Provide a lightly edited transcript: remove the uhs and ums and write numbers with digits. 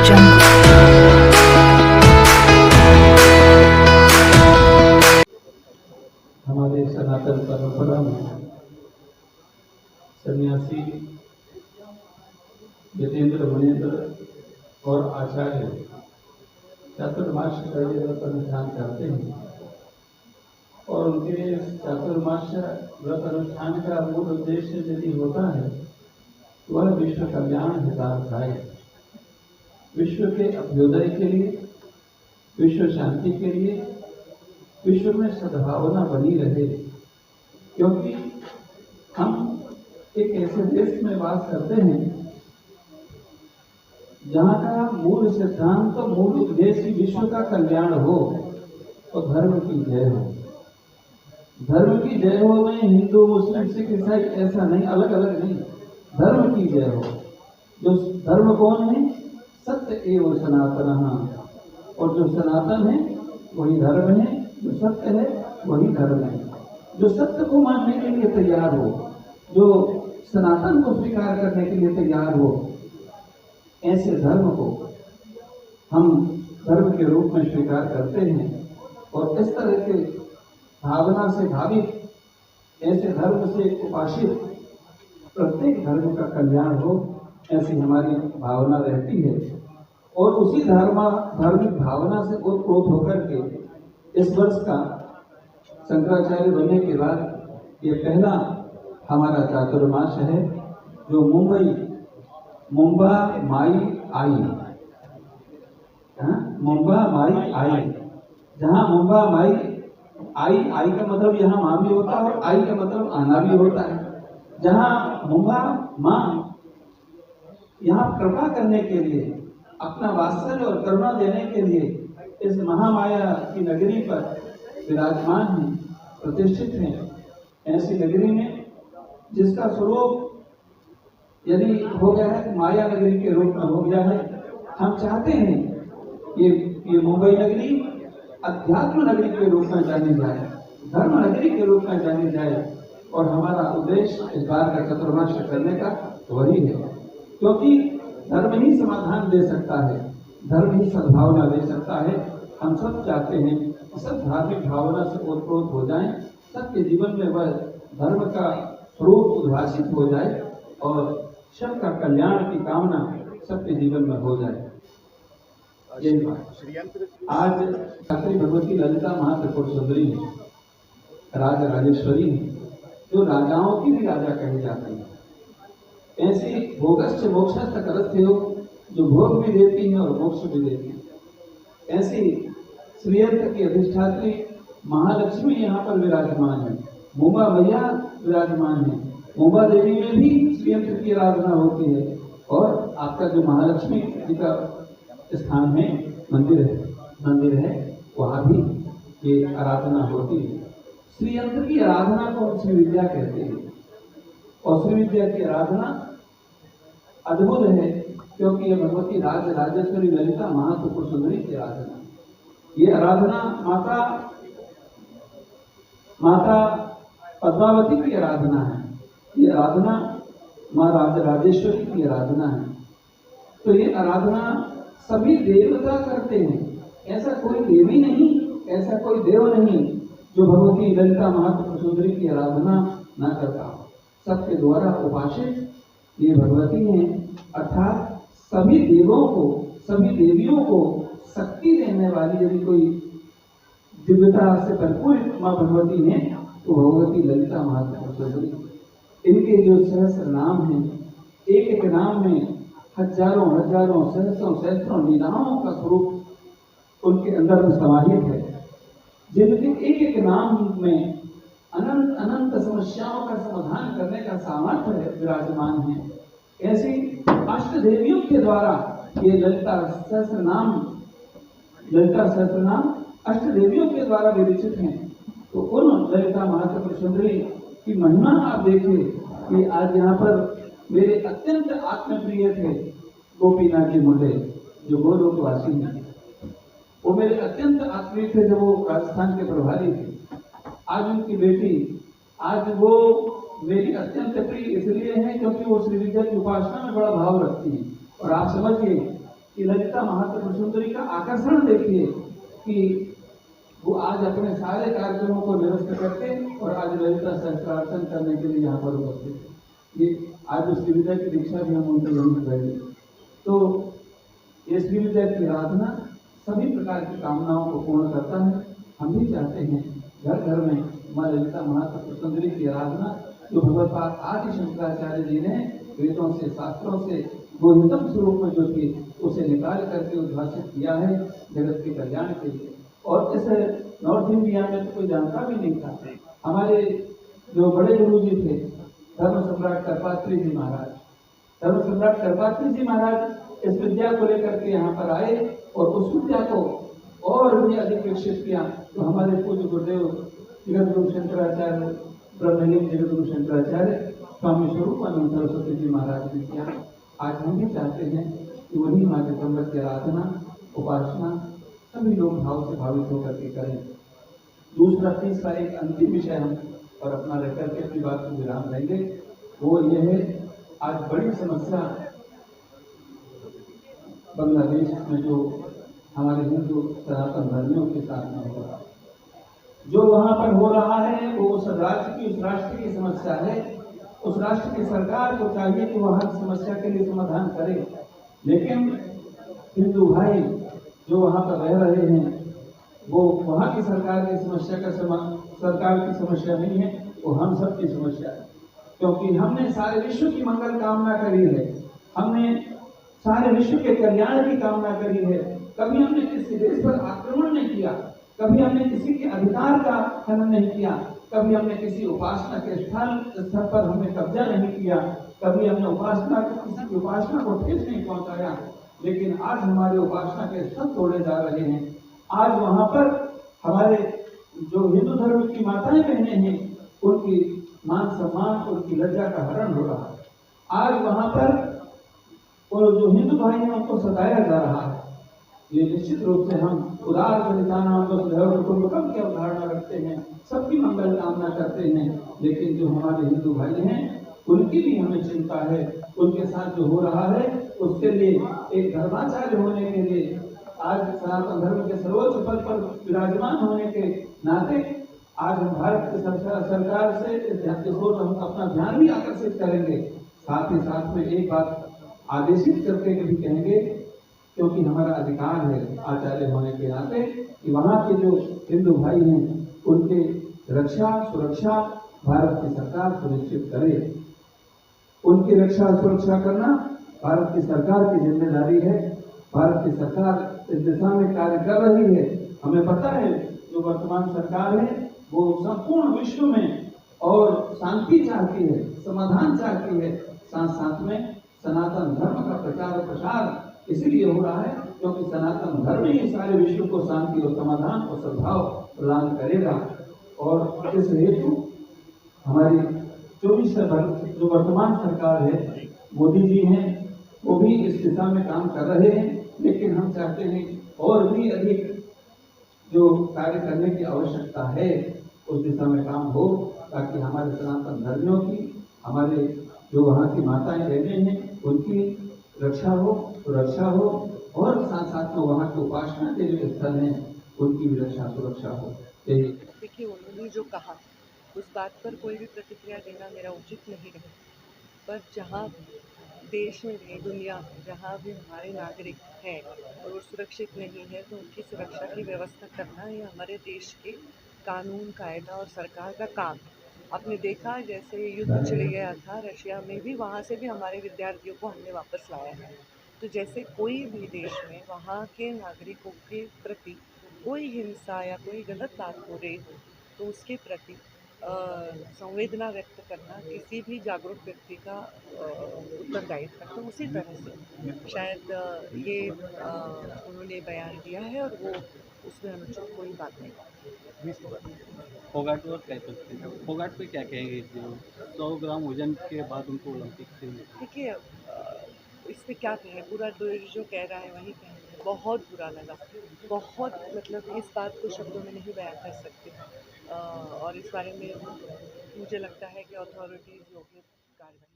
हमारे सनातन परंपरा में सन्यासी यतेंद्र मुनेंद्र और आचार्य चातुर्मास का ये व्रत अनुष्ठान करते हैं और उनके चातुर्मास व्रत अनुष्ठान का मूल उद्देश्य यदि होता है तो वह विश्व कल्याण हितार्थाय, विश्व के अभ्युदय के लिए, विश्व शांति के लिए, विश्व में सद्भावना बनी रहे। क्योंकि हम एक ऐसे देश में वास करते हैं जहाँ का मूल सिद्धांत तो मूल उद्देश्य विश्व का कल्याण हो और धर्म की जय हो। धर्म की जय हो में हिंदू मुस्लिम सिख ईसाई ऐसा नहीं, अलग अलग नहीं, धर्म की जय हो। जो धर्म कौन है? सत्य एवं सनातन, और जो सनातन है वही धर्म है, जो सत्य है वही धर्म है। जो सत्य को मानने के लिए तैयार हो, जो सनातन को स्वीकार करने के लिए तैयार हो, ऐसे धर्म को हम धर्म के रूप में स्वीकार करते हैं। और इस तरह के भावना से भावित, ऐसे धर्म से उपासित प्रत्येक धर्म का कल्याण हो, ऐसी हमारी भावना रहती है। और उसी धार्मिक भावना से ओतप्रोत होकर के इस वर्ष का शंकराचार्य बनने के बाद ये पहला हमारा चातुर्मास है जो मुंबा माई आई, मुंबा माई आई, जहाँ मुंबा माई आई का मतलब यहाँ माँ भी होता है और आई का मतलब आना भी होता है। जहाँ मुंबा माँ यहाँ कृपा करने के लिए, अपना वात्सल्य और करुणा देने के लिए इस महामाया की नगरी पर विराजमान है, प्रतिष्ठित है। ऐसी नगरी में जिसका स्वरूप यदि हो गया है माया नगरी के रूप में हो गया है, हम चाहते हैं ये मुंबई नगरी अध्यात्म नगरी के रूप में जानी जाए, धर्म नगरी के रूप में जानी जाए। और हमारा उद्देश्य इस बार का चातुर्मास करने का वही है, क्योंकि धर्म ही समाधान दे सकता है, धर्म ही सद्भावना दे सकता है। हम सब चाहते हैं कि सब धार्मिक भावना से ओतप्रोत हो जाएं, सबके जीवन में वह धर्म का स्वरूप उद्भासित हो जाए और सबका कल्याण की कामना सबके जीवन में हो जाए। यही बात आज श्री भगवती ललिता महात्रिपुर सुंदरी है, राज राजेश्वरी है, जो राजाओं की भी राजा कही जाती है। ऐसी भोगश्च मोक्षश्च करस्यो, जो भोग भी देती है और मोक्ष भी देती है। ऐसी श्रीयंत्र की अधिष्ठात्री महालक्ष्मी यहाँ पर विराजमान है, मुंबा मैया विराजमान है। मुंबा देवी में भी श्रीयंत्र की आराधना होती है और आपका जो महालक्ष्मी जी का स्थान में मंदिर है वहाँ भी ये आराधना होती है। श्रीयंत्र की आराधना को श्री विद्या कहते हैं और श्री विद्या की आराधना अद्भुत है, क्योंकि यह भगवती राज राजेश्वरी ललिता महात्रिपुर सुंदरी की आराधना, ये आराधना माता पद्मावती की आराधना है, ये आराधना माँ राज राजेश्वरी की आराधना है। तो ये आराधना सभी देवता करते हैं, ऐसा कोई देवी नहीं, ऐसा कोई देव नहीं जो भगवती ललिता महात्रिपुर सुंदरी की आराधना न करता हो। सबके द्वारा उपासित ये भगवती हैं, अर्थात सभी देवों को, सभी देवियों को शक्ति देने वाली यदि कोई दिव्यता से भरपूर माँ भगवती है तो भगवती ललिता महात्रिपुर सुंदरी। इनके जो सहस्र नाम हैं, एक एक नाम में हजारों हजारों सहस्रों लीलाओं का स्वरूप उनके अंदर में समाहित है, जिनके एक एक नाम में अनंत अनंत समस्याओं का समाधान करने का सामर्थ्य विराजमान है। ऐसी अष्ट देवियों के द्वारा ये ललिता सहस्र नाम अष्ट देवियों के द्वारा विरचित हैं। तो उन ललिता महात्रिपुर सुंदरी की महिमा आप देखिए कि आज यहाँ पर मेरे अत्यंत आत्मप्रिय थे गोपीनाथ जी मुंडे, जो गोलोकवासी हैं, वो मेरे अत्यंत आत्मीय थे जब वो राजस्थान के प्रभारी थे। आज उनकी बेटी, आज वो मेरी अत्यंत प्रिय इसलिए है क्योंकि वो श्री विद्या की उपासना में बड़ा भाव रखती है। और आप समझिए कि ललिता महात्रिपुर सुंदरी का आकर्षण देखिए कि वो आज अपने सारे कार्यक्रमों को निरस्त करके और आज ललिता सहस्त्रार्चन करने के लिए यहाँ पर उपस्थित है। ये आज उस विद्या की दीक्षा भी हम उनसे यहीं करेंगे। तो ये श्री विद्या की आराधना सभी प्रकार की कामनाओं को पूर्ण करता है। हम भी चाहते हैं घर घर में माँ ललिता महात्रिपुर सुंदरी की आराधना, जो भगवत्पाद आदि शंकराचार्य जी ने वेदों से शास्त्रों से गोहितम स्वरूप में जो थी उसे निकाल करके उद्भाषित किया है जगत के कल्याण के लिए। और इस नॉर्थ इंडिया में तो कोई जानता भी नहीं था। हमारे जो बड़े गुरु जी थे धर्म सम्राट करपात्री जी महाराज, धर्म सम्राट करपात्री जी महाराज इस विद्या को लेकर के यहाँ पर आए और उस विद्या को और भी अधिक विकसित किया। तो हमारे पूज्य गुरुदेव जगत गुरु शंकराचार्य ब्रह्मलीन जगत गुरु शंकराचार्य स्वामी स्वरूपानंद सरस्वती जी महाराज ने किया। आज हम भी चाहते हैं कि वही माँ जगदम्बा की आराधना उपासना सभी लोग भाव से भावित होकर के करें। दूसरा तीसरा एक अंतिम विषय हम और अपना रह करके अपनी बात को विराम देंगे, वो ये है आज बड़ी समस्या बांग्लादेश में जो हमारे हिंदू सनातन धर्मियों के साथ में हो रहा है, जो वहां पर हो रहा है वो उस राष्ट्र की समस्या है। उस राष्ट्र की सरकार को चाहिए कि वहां की समस्या के लिए समाधान करे, लेकिन हिंदू भाई जो वहां पर रह रहे हैं वो वहां की सरकार की समस्या का सरकार की समस्या नहीं है, वो हम सब की समस्या है। क्योंकि हमने सारे विश्व की मंगल कामना करी है, हमने सारे विश्व के कल्याण की कामना करी है। कभी हमने किसी देश पर आक्रमण नहीं किया, कभी हमने किसी के अधिकार का खनन नहीं किया, कभी हमने किसी उपासना के स्थल पर हमने कब्जा नहीं किया, कभी हमने किसी की उपासना को ठेस नहीं पहुंचाया। लेकिन आज हमारे उपासना के स्थल तोड़े जा रहे हैं। आज वहां पर हमारे जो हिंदू धर्म की माताएं बहनें हैं उनकी मान सम्मान उनकी लज्जा का हरण हो रहा है। आज वहां पर और जो हिंदू भाई हैं उनको सताया जा रहा है। ये निश्चित रूप से हम उदार चरितानाम कुटुंबकम की अवधारणा रखते हैं, सबकी मंगल कामना करते हैं, लेकिन जो हमारे हिंदू भाई हैं उनकी भी हमें चिंता है। उनके साथ जो हो रहा है उसके लिए एक धर्माचार्य होने के लिए, आज सनातन धर्म के सर्वोच्च पद पर विराजमान होने के नाते आज हम भारत की सरकार से इस ओर हम अपना ध्यान भी आकर्षित करेंगे। साथ ही साथ में एक बात आदेशित करके भी कहेंगे, क्योंकि हमारा अधिकार है आचार्य होने के नाते कि वहाँ के जो हिंदू भाई हैं उनके रक्षा सुरक्षा भारत की सरकार सुनिश्चित करे। उनकी रक्षा सुरक्षा करना भारत की सरकार की जिम्मेदारी है। भारत की सरकार इस दिशा में कार्य कर रही है। हमें पता है जो वर्तमान सरकार है वो संपूर्ण विश्व में और शांति चाहती है, समाधान चाहती है। साथ साथ में सनातन धर्म का प्रचार और प्रसार इसलिए हो रहा है क्योंकि सनातन धर्म ही सारे विश्व को शांति और समाधान और सद्भाव प्रदान करेगा। और इस हेतु हमारी 24 जो वर्तमान सरकार है, मोदी जी हैं, वो भी इस दिशा में काम कर रहे हैं। लेकिन हम चाहते हैं और भी अधिक जो कार्य करने की आवश्यकता है उस दिशा में काम हो, ताकि हमारे सनातन धर्मियों की, हमारे जो वहाँ की माताएं बहनें हैं उनकी रक्षा हो, सुरक्षा हो, और साथ साथ में वहाँ की उपासना के जो स्थल हैं उनकी भी रक्षा सुरक्षा हो। देखिए, उन्होंने जो कहा उस बात पर कोई भी प्रतिक्रिया देना मेरा उचित नहीं है, पर जहाँ देश में भी दुनिया में जहाँ भी हमारे नागरिक हैं और वो सुरक्षित नहीं है तो उनकी सुरक्षा की व्यवस्था करना ये हमारे देश के कानून कायदा और सरकार का काम है। आपने देखा जैसे युद्ध छिड़ गया था रशिया में भी, वहाँ से भी हमारे विद्यार्थियों को हमने वापस लाया है। तो जैसे कोई भी देश में वहाँ के नागरिकों के प्रति कोई हिंसा या कोई गलत बात हो रही हो तो उसके प्रति संवेदना व्यक्त करना किसी भी जागरूक व्यक्ति का उत्तरदायित्व है। तो उसी तरह से शायद ये उन्होंने बयान दिया है और वो उसमें अनुचित कोई बात नहीं। फोगाट और कह सकते हैं, फोगाट पे क्या कहेंगे जो 100 ग्राम वजन के बाद उनको ओलंपिक से देखिए, इस पे क्या कहें, पूरा देश जो कह रहा है वही कहें। बहुत बुरा लगा, बहुत, मतलब इस बात को शब्दों में नहीं बयान कर सकती। और इस बारे में मुझे लगता है कि अथॉरिटीज़ योग्य कार्रवाई